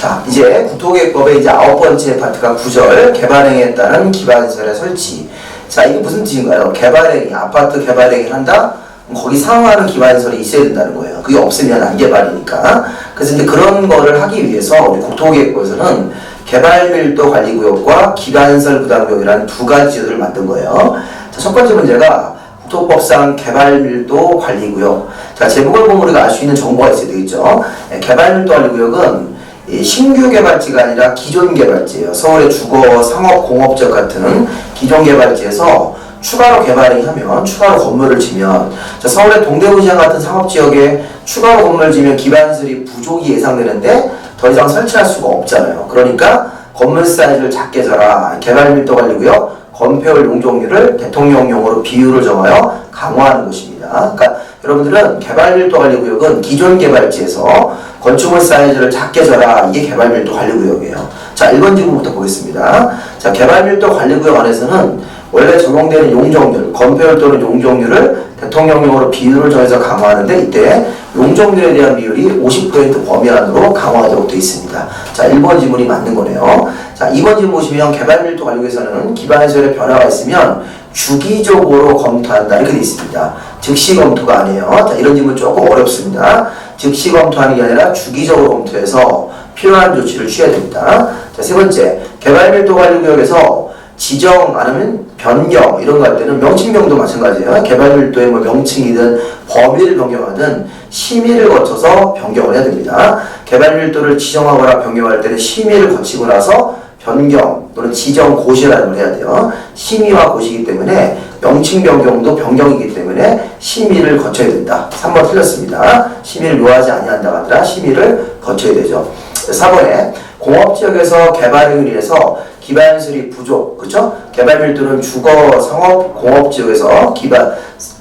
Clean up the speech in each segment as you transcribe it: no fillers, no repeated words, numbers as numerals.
자, 이제 국토계획법의 이제 9번째 파트가 9절 개발행위에 따른 기반시설의 설치. 자, 이게 무슨 뜻인가요? 개발행위, 아파트 개발행위를 한다? 거기 상호하는 기반시설이 있어야 된다는 거예요. 그게 없으면 안 개발이니까. 그래서 이제 그런 거를 하기 위해서 우리 국토계획부에서는 개발밀도관리구역과 기반시설 부담구역이라는 두 가지 제도를 만든 거예요. 자, 첫 번째 문제가 국토법상 개발밀도관리구역. 자, 제목을 보면 우리가 알 수 있는 정보가 있어야 되겠죠. 개발밀도관리구역은 신규 개발지가 아니라 기존 개발지예요. 서울의 주거, 상업, 공업지역 같은 기존 개발지에서 추가로 개발을 하면, 추가로 건물을 지면, 자, 서울의 동대문시장 같은 상업지역에 추가로 건물을 지면 기반시설이 부족이 예상되는데 더 이상 설치할 수가 없잖아요. 그러니까 건물 사이즈를 작게 져라. 개발밀도관리구역 건폐율 용적률을 대통령령으로 비율을 정하여 강화하는 것입니다. 그러니까 여러분들은 개발밀도관리구역은 기존 개발지에서 건축물 사이즈를 작게 져라. 이게 개발밀도관리구역이에요. 자, 1번 지문부터 보겠습니다. 자, 개발밀도관리구역 안에서는 원래 적용되는 용적률, 건폐율 또는 용적률을 대통령령으로 비율을 정해서 강화하는데 이때 용적률에 대한 비율이 50% 범위 안으로 강화하도록 되어 있습니다. 자, 1번 지문이 맞는 거네요. 자, 2번 지문 보시면 개발밀도관리구역에서는 기반시설에 변화가 있으면 주기적으로 검토한다 이렇게 되어 있습니다. 즉시 검토가 아니에요. 자, 이런 지문 조금 어렵습니다. 즉시 검토하는 게 아니라 주기적으로 검토해서 필요한 조치를 취해야 됩니다. 자, 세 번째, 개발밀도관리구역에서 지정 아니면 변경 이런 거 할 때는 명칭명도 마찬가지예요. 개발밀도의 뭐 명칭이든 범위를 변경하든 심의를 거쳐서 변경을 해야 됩니다. 개발밀도를 지정하거나 변경할 때는 심의를 거치고 나서 변경 또는 지정 고시라는 걸 해야 돼요. 심의와 고시이기 때문에 명칭 변경도 변경이기 때문에 심의를 거쳐야 된다. 3번 틀렸습니다. 심의를 요하지 아니한다가 아니라 심의를 거쳐야 되죠. 4번에 공업지역에서 개발행위를 위해서 기반시설이 부족, 그렇죠? 개발밀도는 주거, 상업, 공업지역에서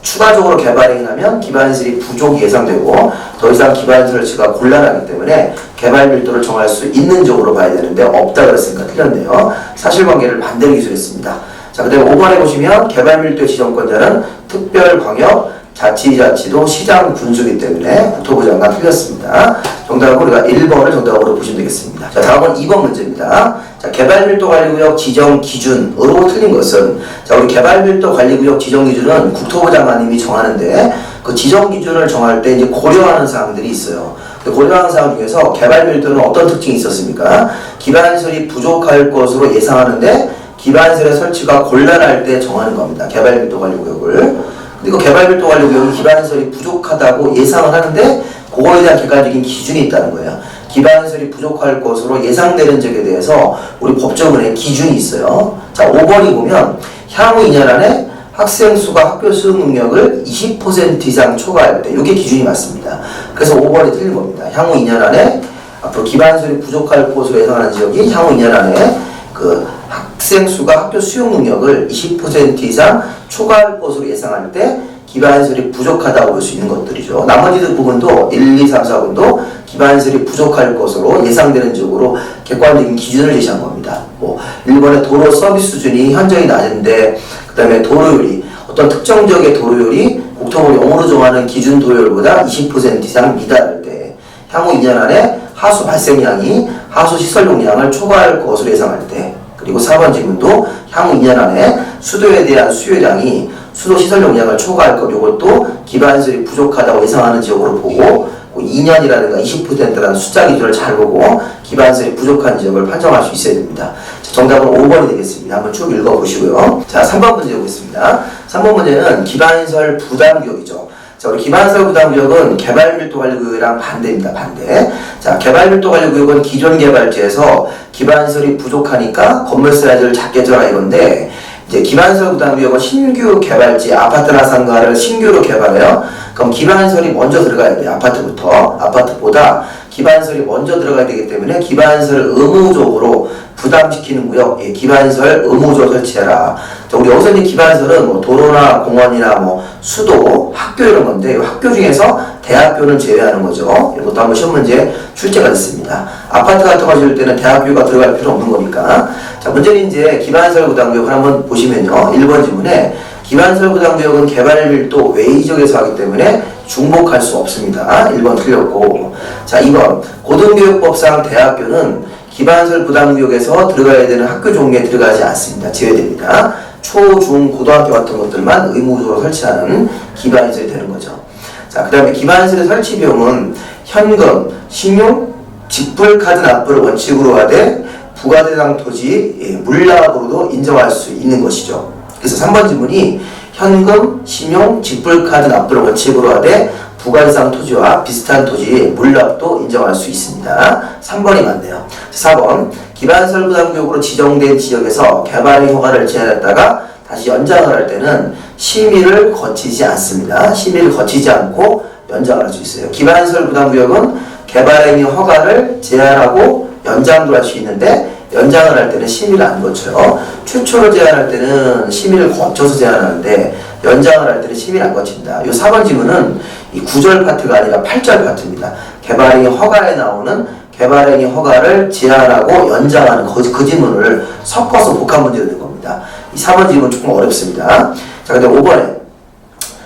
추가적으로 개발행위를 하면 기반시설이 부족이 예상되고 더 이상 기반시설 설치가 곤란하기 때문에 개발밀도를 정할 수 있는 쪽으로 봐야 되는데 없다 그랬으니까 틀렸네요. 사실관계를 반대로 기술했습니다. 자, 그 다음에 5번에 보시면 개발밀도 지정권자는 특별광역 자치자치도 시장 군수이기 때문에 국토부 장관 틀렸습니다. 정답은 우리가 1번을 정답으로 보시면 되겠습니다. 자, 다음은 2번 문제입니다. 자, 개발밀도관리구역 지정 기준으로 틀린 것은, 자, 우리 개발밀도관리구역 지정 기준은 국토부 장관님이 정하는데 그 지정 기준을 정할 때 이제 고려하는 사항들이 있어요. 고려하는 사항 중에서 개발밀도는 어떤 특징이 있었습니까? 기반시설이 부족할 것으로 예상하는데 기반시설의 설치가 곤란할 때 정하는 겁니다. 개발밀도관리구역을. 그리고 개발밀도관리구역이 기반시설이 부족하다고 예상을 하는데 그거에 대한 객관적인 기준이 있다는 거예요. 기반시설이 부족할 것으로 예상되는 적에 대해서 우리 법조문에 기준이 있어요. 자, 5번이 보면 향후 2년 안에 학생 수가 학교 수용 능력을 20% 이상 초과할 때 이게 기준이 맞습니다. 그래서 5번이 틀린 겁니다. 향후 2년 안에 앞으로 기반시설이 부족할 것으로 예상하는 지역이 향후 2년 안에 그 학생 수가 학교 수용 능력을 20% 이상 초과할 것으로 예상할 때 기반시설이 부족하다고 볼 수 있는 것들이죠. 나머지 부분도 1, 2, 3, 4분도 기반시설이 부족할 것으로 예상되는 쪽으로 객관적인 기준을 제시한 겁니다. 뭐 1번의 도로 서비스 수준이 현저히 낮은데 그 다음에 도로율이 어떤 특정 지역의 도로율이 국토부 용어로 정하는 기준 도로율보다 20% 이상 미달할 때 향후 2년 안에 하수 발생량이 하수 시설 용량을 초과할 것으로 예상할 때 그리고 4번 질문도 향후 2년 안에 수도에 대한 수요량이 수도 시설 용량을 초과할 것, 이것도 기반시설이 부족하다고 예상하는 지역으로 보고 2년이라든가 20%라는 숫자 기준을 잘 보고 기반시설이 부족한 지역을 판정할 수 있어야 됩니다. 자, 정답은 5번이 되겠습니다. 한번 쭉 읽어보시고요. 자, 3번 문제 보겠습니다. 3번 문제는 기반시설 부담구역이죠. 자, 우리 기반시설 부담구역은 개발밀도관리구역이랑 반대입니다. 반대. 자, 개발밀도관리구역은 기존 개발지에서 기반시설이 부족하니까 건물 사이즈를 작게 져라 이건데 이제 기반시설 부담구역은 신규 개발지 아파트나 상가를 신규로 개발해요. 그럼 기반시설이 먼저 들어가야 돼요. 아파트보다 기반시설이 먼저 들어가야 되기 때문에 기반시설을 의무적으로 부담시키는 구역, 예, 기반시설 의무적으로 설치해라. 자, 우리 여기서 이제 기반시설은 뭐 도로나 공원이나 뭐 수도, 학교 이런 건데 학교 중에서 대학교는 제외하는 거죠. 이것도 한번 시험 문제 출제가 됐습니다. 아파트 같은 거 지을 때는 대학교가 들어갈 필요 없는 거니까. 자, 문제는 이제 기반시설 부담구역을 한번 보시면요. 1번 질문에 기반시설 부담구역은 개발밀도 외의적에서 하기 때문에 중복할 수 없습니다. 1번 틀렸고. 자, 2번. 고등교육법상 대학교는 기반시설 부담구역에서 들어가야 되는 학교 종류에 들어가지 않습니다. 제외됩니다. 초, 중, 고등학교 같은 것들만 의무적으로 설치하는 기반시설이 되는 거죠. 자, 그 다음에 기반시설의 설치 비용은 현금, 신용, 직불카드 납부를 원칙으로 하되 부가대상 토지, 물납으로도 인정할 수 있는 것이죠. 그래서 3번 질문이 현금, 신용, 직불카드 납부를 원칙으로 하되 부가대상 토지와 비슷한 토지 물납도 인정할 수 있습니다. 3번이 맞네요. 4번 기반시설 부담구역으로 지정된 지역에서 개발의 허가를 제한했다가 다시 연장을 할 때는 심의를 거치지 않습니다. 심의를 거치지 않고 연장을 할 수 있어요. 기반시설 부담구역은 개발행위 허가를 제한하고 연장도 할 수 있는데 연장을 할 때는 심의를 안 거쳐요. 최초로 제한할 때는 심의를 거쳐서 제한하는데 연장을 할 때는 심의를 안 거친다. 이 4번 질문은 이 9절 파트가 아니라 8절 파트입니다. 개발행위 허가에 나오는 개발행위 허가를 제한하고 연장하는 그 질문을 섞어서 복합 문제로 낸 겁니다. 이 4번 질문 조금 어렵습니다. 자, 근데 5번에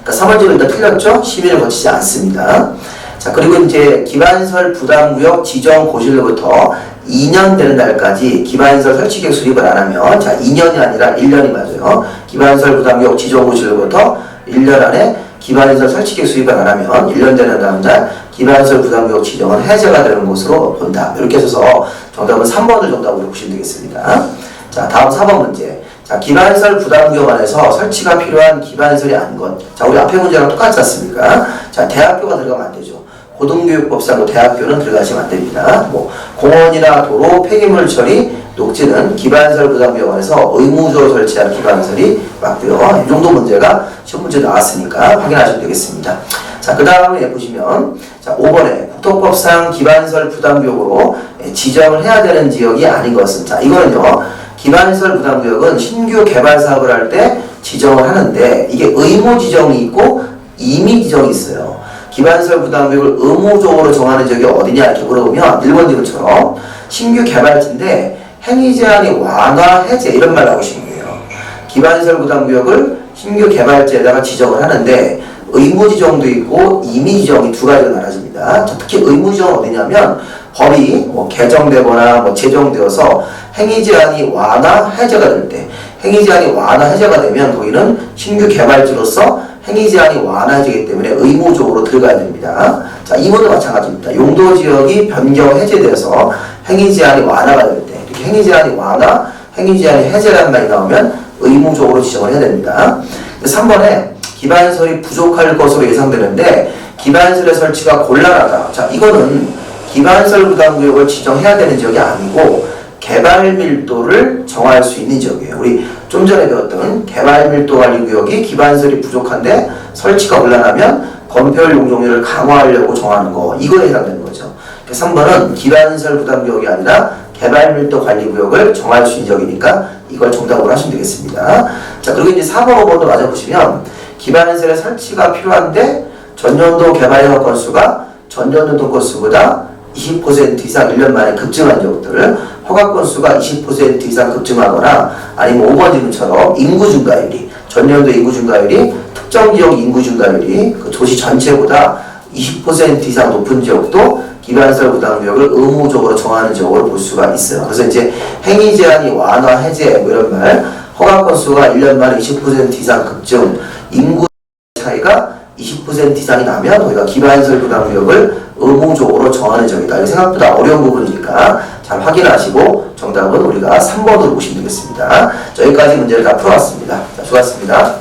그러니까 3번 질문 일단 틀렸죠? 심의를 거치지 않습니다. 자, 그리고 이제 기반시설 부담구역 지정 고시로부터 2년 되는 날까지 기반시설 설치계획 수립을 안 하면, 자, 2년이 아니라 1년이 맞아요. 기반시설 부담구역 지정 고시로부터 1년 안에 기반시설 설치계획 수립을 안 하면 1년 되는 다음 날 기반시설 부담구역 지정은 해제가 되는 것으로 본다. 이렇게 해서 정답은 3번을 정답으로 보시면 되겠습니다. 자, 다음 4번 문제. 자, 기반시설 부담구역 안에서 설치가 필요한 기반시설이 아닌 것. 자, 우리 앞에 문제랑 똑같지 않습니까? 자, 대학교가 들어가면 안 되죠. 고등교육법상 대학교는 들어가시면 안 됩니다. 뭐 공원이나 도로, 폐기물 처리, 녹지는 기반시설 부담구역 안에서 의무적으로 설치한 기반시설이 맞고요. 이 정도 문제가 시험 문제 나왔으니까 확인하시면 되겠습니다. 자, 그 다음에 보시면 자, 5번에 국토법상 기반시설 부담구역으로 지정을 해야 되는 지역이 아닌 것은, 자, 이거는요, 기반시설 부담구역은 신규 개발 사업을 할 때 지정을 하는데 이게 의무 지정이 있고 임의 지정이 있어요. 기반시설 부담구역을 의무적으로 정하는 지역이 어디냐 이렇게 물어보면 1번 질문처럼 신규 개발지인데 행위 제한이 완화, 해제 이런 말 나오시는 거예요. 기반시설 부담구역을 신규 개발지에다가 지정을 하는데 의무 지정도 있고 임의 지정이 두 가지로 나눠집니다. 특히 의무 지정은 어디냐면 법이 개정되거나 제정되어서 행위 제한이 완화, 해제가 될 때, 행위 제한이 완화, 해제가 되면 거기는 신규 개발지로서 행위 제한이 완화되기 때문에 의무적으로 들어가야 됩니다. 자, 이번도 마찬가지입니다. 용도 지역이 변경, 해제돼서 행위 제한이 완화가 될 때, 이렇게 행위 제한이 완화, 행위 제한이 해제라는 말이 나오면 의무적으로 지정을 해야 됩니다. 3번에 기반시설이 부족할 것으로 예상되는데 기반시설의 설치가 곤란하다. 자, 이거는 기반시설 부담구역을 지정해야 되는 지역이 아니고 개발 밀도를 정할 수 있는 지역이에요. 우리 좀 전에 배웠던 개발 밀도 관리 구역이 기반시설이 부족한데 설치가 곤란하면 건폐율 용적률을 강화하려고 정하는 거, 이거에 해당되는 거죠. 3번은 기반시설 부담구역이 아니라 개발 밀도 관리 구역을 정할 수 있는 지역이니까 이걸 정답으로 하시면 되겠습니다. 자, 그리고 이제 4번, 5번도 맞아보시면 기반시설의 설치가 필요한데 전년도 개발 허가 건수가 전년도 건수보다 20% 이상 1년 만에 급증한 지역들, 허가 건수가 20% 이상 급증하거나 아니면 5번 질문처럼 인구 증가율이, 전년도 인구 증가율이 특정 지역 인구 증가율이 그 도시 전체보다 20% 이상 높은 지역도 기반시설 부담구역을 의무적으로 정하는 지역으로 볼 수가 있어요. 그래서 이제 행위 제한이 완화, 해제 뭐 이런 말, 허가 건수가 1년 만에 20% 이상 급증, 인구 차이가 20% 이상이 나면 우리가 기반시설 부담구역을 의무적으로 정하는 지역이다. 이거 생각보다 어려운 부분이니까 잘 확인하시고 정답은 우리가 3번으로 보시면 되겠습니다. 자, 여기까지 문제를 다 풀어왔습니다. 자, 수고하셨습니다.